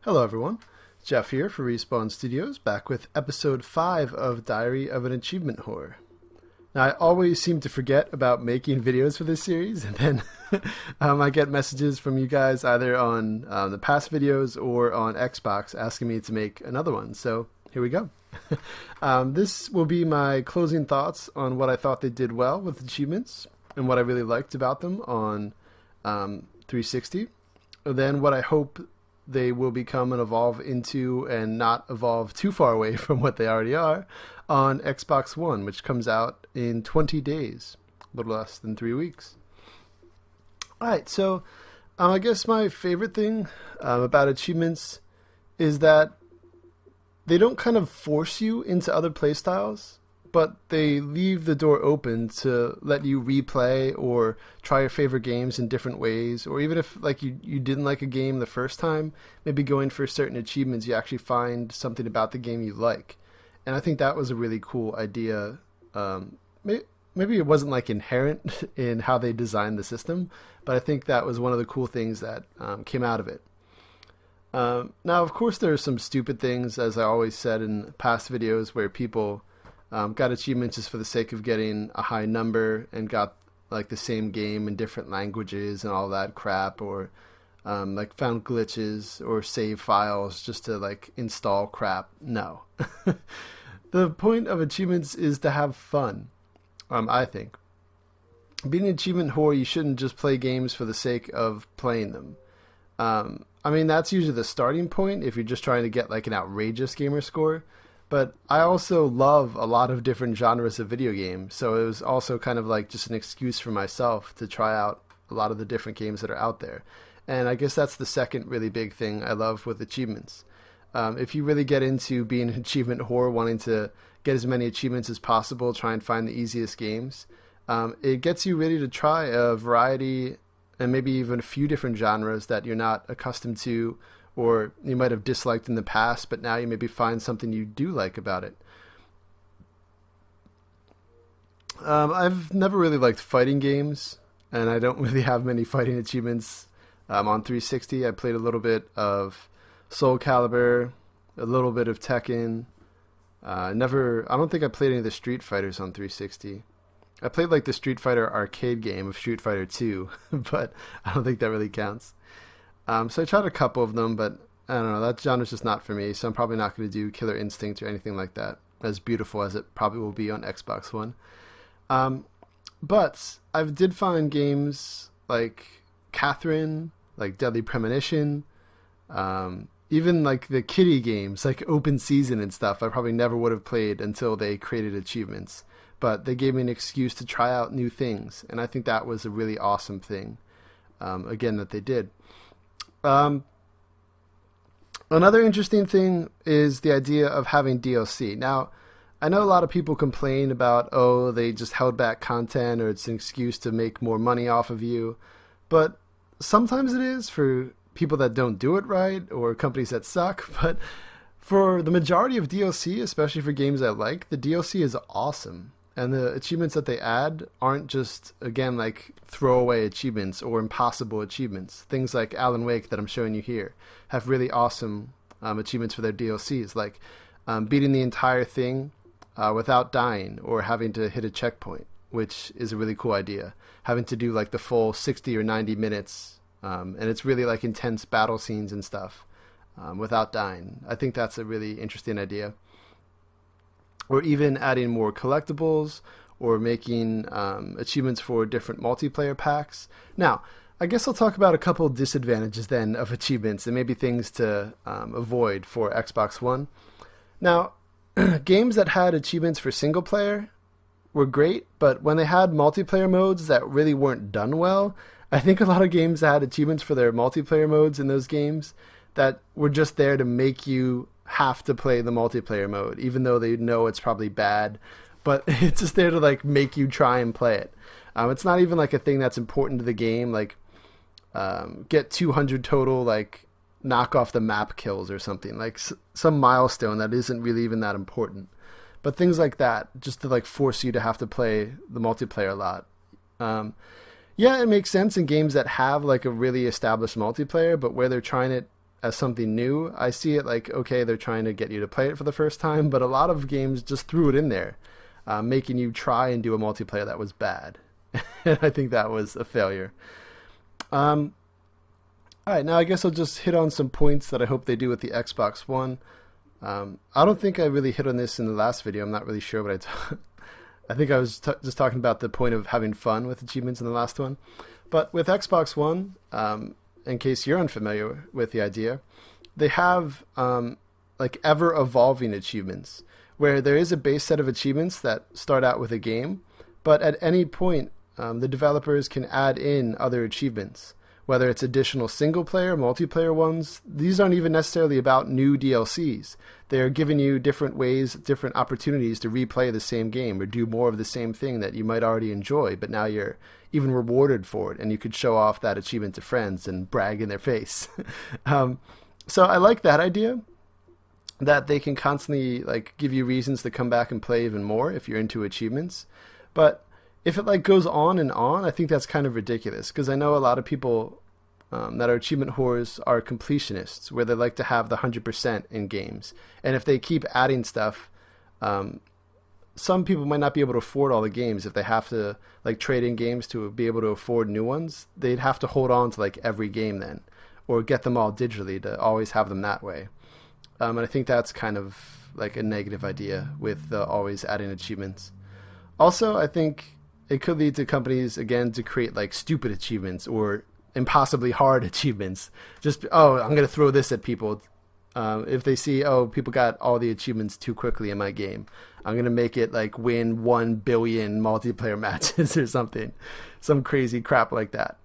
Hello everyone, Jeff here for Respawn Studios, back with episode 5 of Diary of an Achievement Whore. Now I always seem to forget about making videos for this series, and then I get messages from you guys either on the past videos or on Xbox asking me to make another one, so here we go. This will be my closing thoughts on what I thought they did well with achievements and what I really liked about them on 360, and then what I hope they will become and evolve into and not evolve too far away from what they already are on Xbox One, which comes out in 20 days, a little less than 3 weeks. Alright, so I guess my favorite thing about achievements is that they don't kind of force you into other playstyles, but they leave the door open to let you replay or try your favorite games in different ways, or even if like you didn't like a game the first time, maybe going for certain achievements you actually find something about the game you like. And I think that was a really cool idea. Maybe it wasn't like inherent in how they designed the system, but I think that was one of the cool things that came out of it. Now of course there are some stupid things, as I always said in past videos, where people got achievements just for the sake of getting a high number and got like the same game in different languages and all that crap, or like found glitches or save files just to like install crap. No. The point of achievements is to have fun, I think. Being an achievement whore, you shouldn't just play games for the sake of playing them. I mean, that's usually the starting point if you're just trying to get like an outrageous gamer score. But I also love a lot of different genres of video games, so it was also kind of like just an excuse for myself to try out a lot of the different games that are out there. And I guess that's the second really big thing I love with achievements. If you really get into being an achievement whore, wanting to get as many achievements as possible, try and find the easiest games, it gets you ready to try a variety and maybe even a few different genres that you're not accustomed to, or you might have disliked in the past, but now you maybe find something you do like about it. I've never really liked fighting games, and I don't really have many fighting achievements. On 360, I played a little bit of Soul Calibur, a little bit of Tekken. I don't think I played any of the Street Fighters on 360. I played like the Street Fighter arcade game of Street Fighter 2, but I don't think that really counts. So I tried a couple of them, but I don't know, that genre's just not for me, so I'm probably not going to do Killer Instinct or anything like that, as beautiful as it probably will be on Xbox One. But I did find games like Catherine, like Deadly Premonition, even like the kiddie games, like Open Season and stuff, I probably never would have played until they created achievements. But they gave me an excuse to try out new things, and I think that was a really awesome thing, again, that they did. Another interesting thing is the idea of having DLC. Now, I know a lot of people complain about, oh, they just held back content, or it's an excuse to make more money off of you, but sometimes it is for people that don't do it right, or companies that suck. But for the majority of DLC, especially for games I like, the DLC is awesome. And the achievements that they add aren't just, again, like throwaway achievements or impossible achievements. Things like Alan Wake that I'm showing you here have really awesome achievements for their DLCs, like beating the entire thing without dying or having to hit a checkpoint, which is a really cool idea. Having to do like the full 60 or 90 minutes, and it's really like intense battle scenes and stuff without dying. I think that's a really interesting idea. Or even adding more collectibles, or making achievements for different multiplayer packs. Now, I guess I'll talk about a couple disadvantages then of achievements and maybe things to avoid for Xbox One. Now, games that had achievements for single player were great, but when they had multiplayer modes that really weren't done well, I think a lot of games had achievements for their multiplayer modes in those games that were just there to make you have to play the multiplayer mode, even though they know it's probably bad, but it's just there to like make you try and play it. It's not even like a thing that's important to the game, like get 200 total like knock off the map kills or something, like some milestone that isn't really even that important. But things like that, just to like force you to have to play the multiplayer a lot. Yeah, it makes sense in games that have like a really established multiplayer, but where they're trying it as something new. I see it like, okay, they're trying to get you to play it for the first time, but a lot of games just threw it in there, making you try and do a multiplayer that was bad. And I think that was a failure. All right, now I guess I'll just hit on some points that I hope they do with the Xbox One. I don't think I really hit on this in the last video. I'm not really sure what I think I was just talking about the point of having fun with achievements in the last one. But with Xbox One, in case you're unfamiliar with the idea, they have like ever-evolving achievements, where there is a base set of achievements that start out with a game, but at any point, the developers can add in other achievements, whether it's additional single-player, multiplayer ones. These aren't even necessarily about new DLCs. They're giving you different ways, different opportunities to replay the same game or do more of the same thing that you might already enjoy, but now you're even rewarded for it, and you could show off that achievement to friends and brag in their face. So I like that idea, that they can constantly like give you reasons to come back and play even more if you're into achievements. But if it like goes on and on, I think that's kind of ridiculous, because I know a lot of people that are achievement whores are completionists, where they like to have the 100% in games. And if they keep adding stuff, some people might not be able to afford all the games. If they have to like trade in games to be able to afford new ones, they'd have to hold on to like every game then, or get them all digitally to always have them that way. And I think that's kind of like a negative idea with always adding achievements. Also, I think it could lead to companies, again, to create like stupid achievements or impossibly hard achievements. Just, oh, I'm going to throw this at people. If they see, oh, people got all the achievements too quickly in my game, I'm going to make it like win 1 billion multiplayer matches or something. Some crazy crap like that.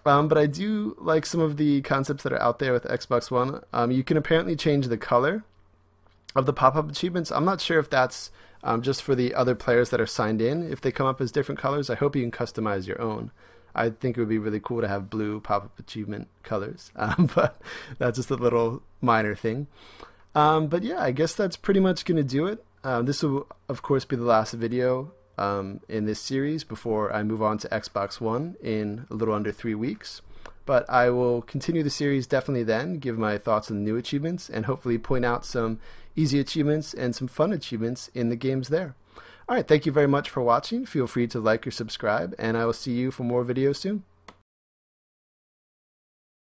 But I do like some of the concepts that are out there with Xbox One. You can apparently change the color of the pop-up achievements. I'm not sure if that's just for the other players that are signed in, if they come up as different colors. I hope you can customize your own. I think it would be really cool to have blue pop-up achievement colors, but that's just a little minor thing. But yeah, I guess that's pretty much going to do it. This will, of course, be the last video in this series before I move on to Xbox One in a little under 3 weeks. But I will continue the series definitely then, give my thoughts on the new achievements, and hopefully point out some easy achievements and some fun achievements in the games there. All right, thank you very much for watching. Feel free to like or subscribe, and I will see you for more videos soon.